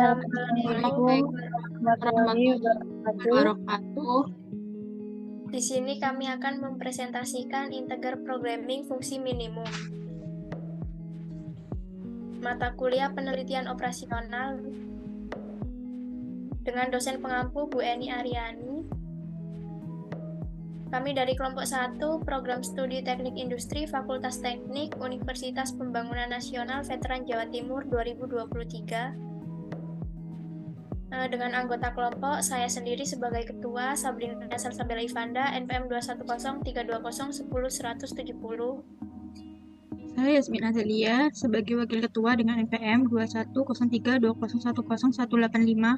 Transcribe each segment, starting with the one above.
Assalamualaikum warahmatullahi wabarakatuh. wabarakatuh. Di sini kami akan mempresentasikan integer programming fungsi minimum. Mata kuliah penelitian operasional dengan dosen pengampu Bu Eni Aryani. Kami dari kelompok 1, Program Studi Teknik Industri, Fakultas Teknik, Universitas Pembangunan Nasional Veteran Jawa Timur 2023. Dengan anggota kelompok, saya sendiri sebagai ketua, Sabrina Salsabella Ivanda, NPM 21032010170. Saya Yasmin Azalia sebagai wakil ketua dengan NPM 210320101185.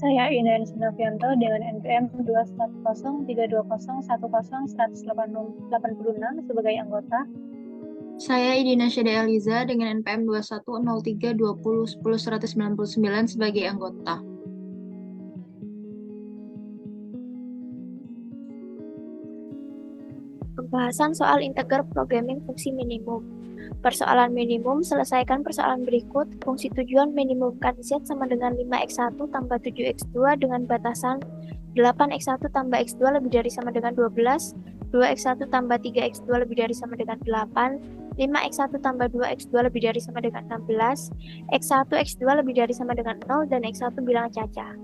Saya Indah Sinavianto dengan NPM 21032010186 sebagai anggota. Saya Idina Syeda Eliza dengan NPM 210320101199 sebagai anggota. Pembahasan soal integer programming fungsi minimum. Persoalan minimum, selesaikan persoalan berikut. Fungsi tujuan minimumkan Z sama dengan 5x1 tambah 7x2 dengan batasan 8x1 tambah x2 lebih dari sama dengan 12, 2x1 tambah 3x2 lebih dari sama dengan 8, 5x1 tambah 2x2 lebih dari sama dengan 16, x1, x2 lebih dari sama dengan 0, dan x1 bilangan cacah.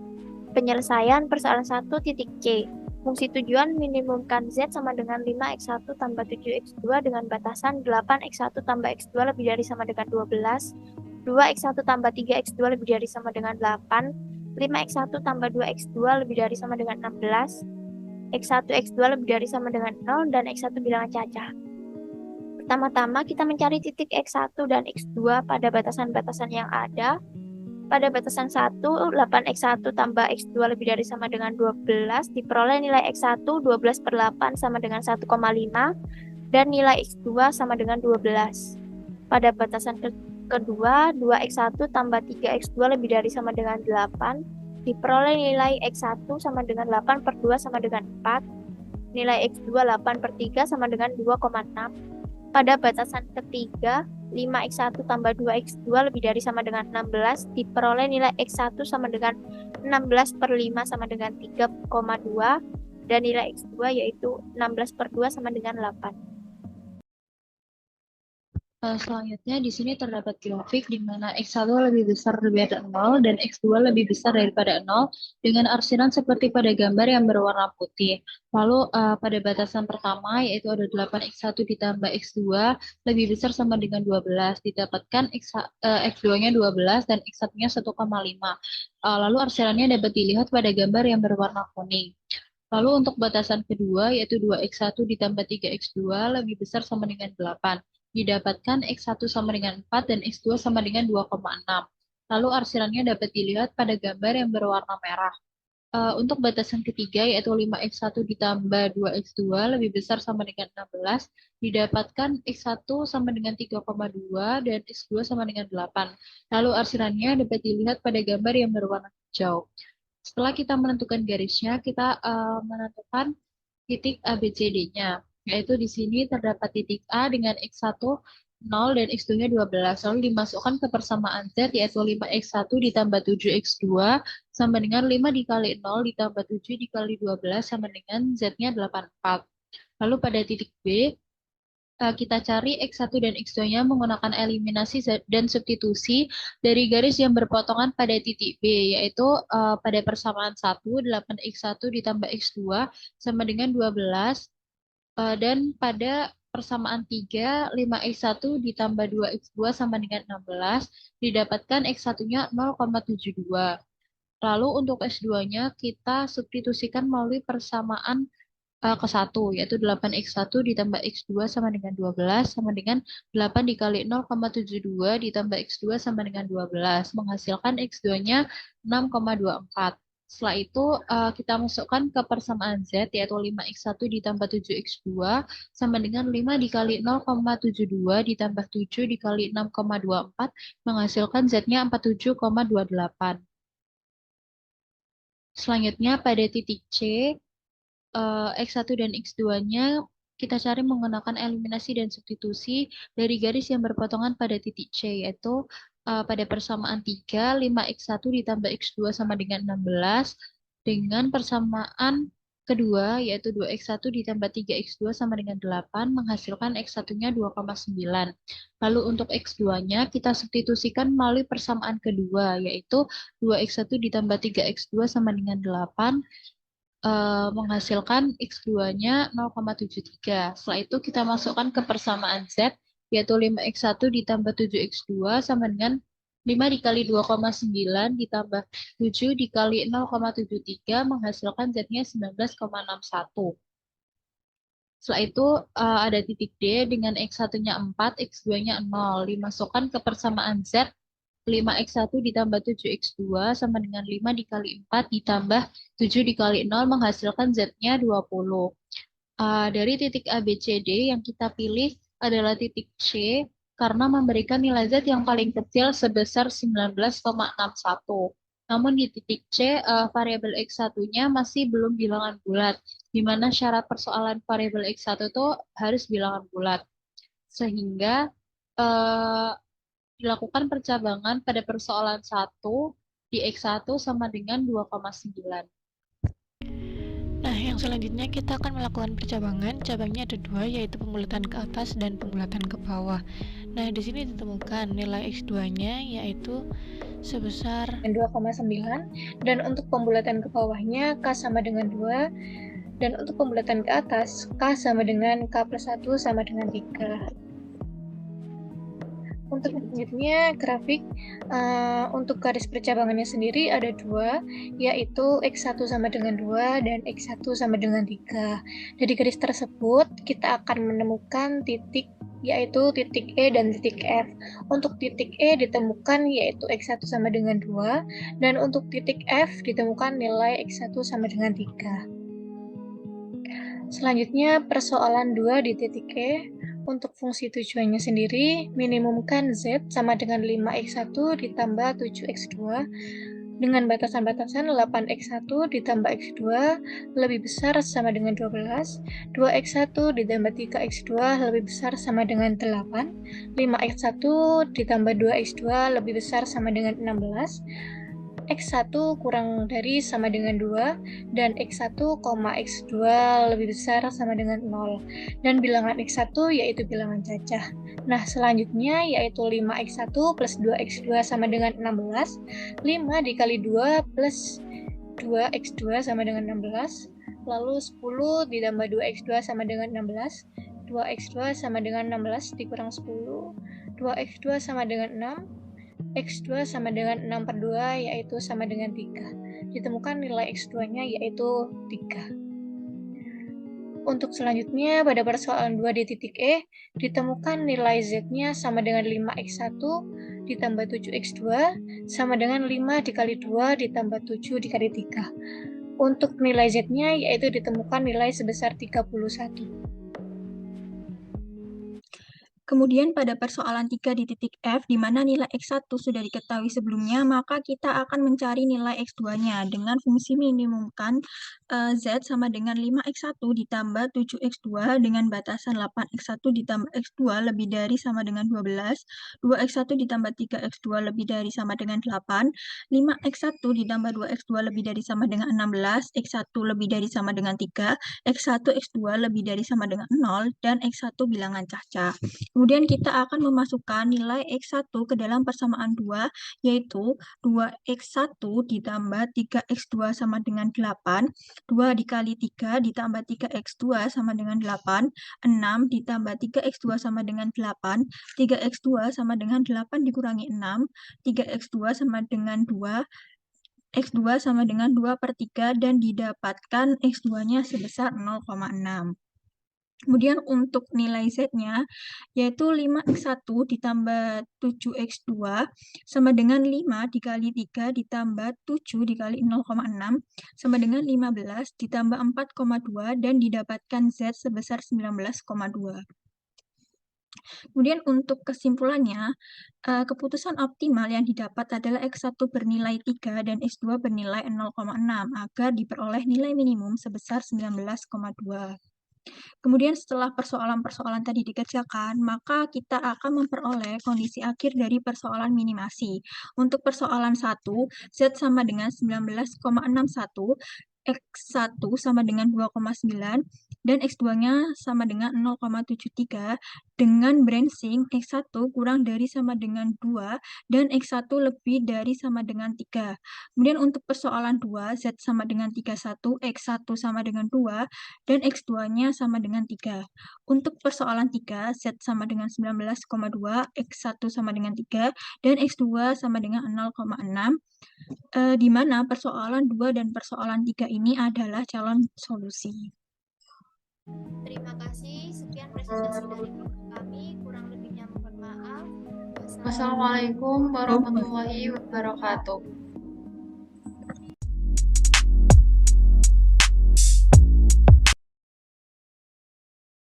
Penyelesaian persoalan 1 titik C. Fungsi tujuan minimumkan Z sama dengan 5x1 tambah 7x2 dengan batasan 8x1 tambah x2 lebih dari sama dengan 12, 2x1 tambah 3x2 lebih dari sama dengan 8, 5x1 tambah 2x2 lebih dari sama dengan 16, x1, x2 lebih dari sama dengan 0, dan x1 bilangan cacah. Pertama-tama kita mencari titik x1 dan x2 pada batasan-batasan yang ada. Pada batasan 1, 8x1 tambah x2 lebih dari sama dengan 12, diperoleh nilai x1 12/8 sama dengan 1,5, dan nilai x2 sama dengan 12. Pada batasan kedua, 2x1 tambah 3x2 lebih dari sama dengan 8, diperoleh nilai x1 sama dengan 8/2 sama dengan 4, nilai x2 8/3 sama dengan 2,6. Pada batasan ketiga, 5x1 tambah 2x2 lebih dari sama dengan 16, diperoleh nilai x1 sama dengan 16/5 sama dengan 3,2, dan nilai x2 yaitu 16/2 sama dengan 8. Selanjutnya di sini terdapat grafik di mana X1 lebih besar daripada 0 dan X2 lebih besar daripada 0 dengan arsiran seperti pada gambar yang berwarna putih. Lalu pada batasan pertama yaitu ada 8x1 ditambah x2 lebih besar sama dengan 12. Didapatkan x2-nya 12 dan x1-nya 1,5. Lalu arsirannya dapat dilihat pada gambar yang berwarna kuning. Lalu untuk batasan kedua yaitu 2x1 ditambah 3x2 lebih besar sama dengan 8. Didapatkan x1 sama dengan 4 dan x2 sama dengan 2,6. Lalu arsirannya dapat dilihat pada gambar yang berwarna merah. Untuk batasan ketiga yaitu 5x1 ditambah 2x2 lebih besar sama dengan 16. Didapatkan x1 sama dengan 3,2 dan x2 sama dengan 8. Lalu arsirannya dapat dilihat pada gambar yang berwarna hijau. Setelah kita menentukan garisnya, kita menentukan titik ABCD-nya. Yaitu di sini terdapat titik A dengan X1 0 dan X2-nya 12. Lalu dimasukkan ke persamaan Z yaitu 5X1 ditambah 7X2 sama dengan 5 dikali 0 ditambah 7 dikali 12 sama dengan Z-nya 84. Lalu pada titik B, kita cari X1 dan X2-nya menggunakan eliminasi dan substitusi dari garis yang berpotongan pada titik B, yaitu pada persamaan 1, 8X1 ditambah X2 sama dengan 12, dan pada persamaan 3, 5x1 ditambah 2x2 sama dengan 16, didapatkan x1-nya 0,72. Lalu untuk x2-nya kita substitusikan melalui persamaan ke 1, yaitu 8x1 ditambah x2 sama dengan 12, sama dengan 8 dikali 0,72 ditambah x2 sama dengan 12, menghasilkan x2-nya 6,24. Setelah itu kita masukkan ke persamaan Z yaitu 5x1 ditambah 7x2 sama dengan 5 dikali 0,72 ditambah 7 dikali 6,24 menghasilkan Z-nya 47,28. Selanjutnya pada titik C, X1 dan X2-nya kita cari menggunakan eliminasi dan substitusi dari garis yang berpotongan pada titik C, yaitu pada persamaan 3, 5x1 ditambah x2 sama dengan 16, dengan persamaan kedua, yaitu 2x1 ditambah 3x2 sama dengan 8, menghasilkan x1-nya 2,9. Lalu untuk x2-nya kita substitusikan melalui persamaan kedua, yaitu 2x1 ditambah 3x2 sama dengan 8, menghasilkan x2-nya 0,73. Setelah itu kita masukkan ke persamaan z, yaitu 5x1 ditambah 7x2 sama dengan 5 dikali 2,9 ditambah 7 dikali 0,73 menghasilkan z-nya 19,61. Setelah itu ada titik D dengan x1-nya 4, x2-nya 0. Dimasukkan ke persamaan z, 5x1 ditambah 7x2 sama dengan 5 dikali 4 ditambah 7 dikali 0 menghasilkan z-nya 20. Dari titik A, B, C, D yang kita pilih adalah titik C karena memberikan nilai Z yang paling kecil sebesar 19,61. Namun di titik C, variabel X1-nya masih belum bilangan bulat, di mana syarat persoalan variabel X1 itu harus bilangan bulat. Sehingga dilakukan percabangan pada persoalan 1 di X1 sama dengan 2,9. Nah, yang selanjutnya kita akan melakukan percabangan. Cabangnya ada dua, yaitu pembulatan ke atas dan pembulatan ke bawah. Nah, di sini ditemukan nilai X2-nya yaitu sebesar 2,9, dan untuk pembulatan ke bawahnya K sama dengan 2, dan untuk pembulatan ke atas K sama dengan K plus 1 sama dengan 3. Untuk selanjutnya grafik, untuk garis percabangannya sendiri ada dua, yaitu X1 sama dengan 2 dan X1 sama dengan 3. Dari garis tersebut kita akan menemukan titik, yaitu titik E dan titik F. Untuk titik E ditemukan yaitu X1 sama dengan 2, dan untuk titik F ditemukan nilai X1 sama dengan 3. Selanjutnya persoalan 2 di titik E. Untuk fungsi tujuannya sendiri, minimumkan Z sama dengan 5x1 ditambah 7x2 dengan batasan-batasan 8x1 ditambah x2 lebih besar sama dengan 12, 2x1 ditambah 3x2 lebih besar sama dengan 8, 5x1 ditambah 2x2 lebih besar sama dengan 16, X1 kurang dari sama dengan 2, dan X1, X2 lebih besar sama dengan 0. Dan bilangan X1 yaitu bilangan cacah. Nah, selanjutnya yaitu 5X1 plus 2X2 sama dengan 16. 5 dikali 2 plus 2X2 sama dengan 16. Lalu 10 ditambah 2X2 sama dengan 16. 2X2 sama dengan 16 dikurang 10. 2X2 sama dengan 6. X2 sama dengan 6 per 2 yaitu sama dengan 3. Ditemukan nilai X2-nya yaitu 3. Untuk selanjutnya pada persoalan 2 di titik E, ditemukan nilai Z-nya sama dengan 5X1 ditambah 7X2 sama dengan 5 dikali 2 ditambah 7 dikali 3. Untuk nilai Z-nya yaitu ditemukan nilai sebesar 31. Kemudian pada persoalan 3 di titik F, di mana nilai X1 sudah diketahui sebelumnya, maka kita akan mencari nilai X2-nya dengan fungsi minimumkan Z sama dengan 5X1 ditambah 7X2 dengan batasan 8X1 ditambah X2 lebih dari sama dengan 12, 2X1 ditambah 3X2 lebih dari sama dengan 8, 5X1 ditambah 2X2 lebih dari sama dengan 16, X1 lebih dari sama dengan 3, X1, X2 lebih dari sama dengan 0, dan X1 bilangan cacah. Kemudian kita akan memasukkan nilai X1 ke dalam persamaan 2, yaitu 2X1 ditambah 3X2 sama dengan 8, 2 dikali 3 ditambah 3X2 sama dengan 8, 6 ditambah 3X2 sama dengan 8, 3X2 sama dengan 8 dikurangi 6, 3X2 sama dengan 2, X2 sama dengan 2 per 3, dan didapatkan X2-nya sebesar 0,6. Kemudian untuk nilai Z-nya, yaitu 5X1 ditambah 7X2 sama dengan 5 dikali 3 ditambah 7 dikali 0,6 sama dengan 15 ditambah 4,2 dan didapatkan Z sebesar 19,2. Kemudian untuk kesimpulannya, keputusan optimal yang didapat adalah X1 bernilai 3 dan X2 bernilai 0,6 agar diperoleh nilai minimum sebesar 19,2. Kemudian setelah persoalan-persoalan tadi dikerjakan, maka kita akan memperoleh kondisi akhir dari persoalan minimasi. Untuk persoalan 1, Z sama dengan 19,61, X1 sama dengan 2,9, dan X2-nya sama dengan 0,73, dengan branching X1 kurang dari sama dengan 2, dan X1 lebih dari sama dengan 3. Kemudian untuk persoalan 2, Z sama dengan 31, X1 sama dengan 2, dan X2-nya sama dengan 3. Untuk persoalan 3, Z sama dengan 19,2, X1 sama dengan 3, dan X2 sama dengan 0,6, di mana persoalan 2 dan persoalan 3 ini adalah calon solusi. Terima kasih. Sekian presentasi dari kami. Kurang lebihnya mohon maaf. Wassalamualaikum warahmatullahi wabarakatuh.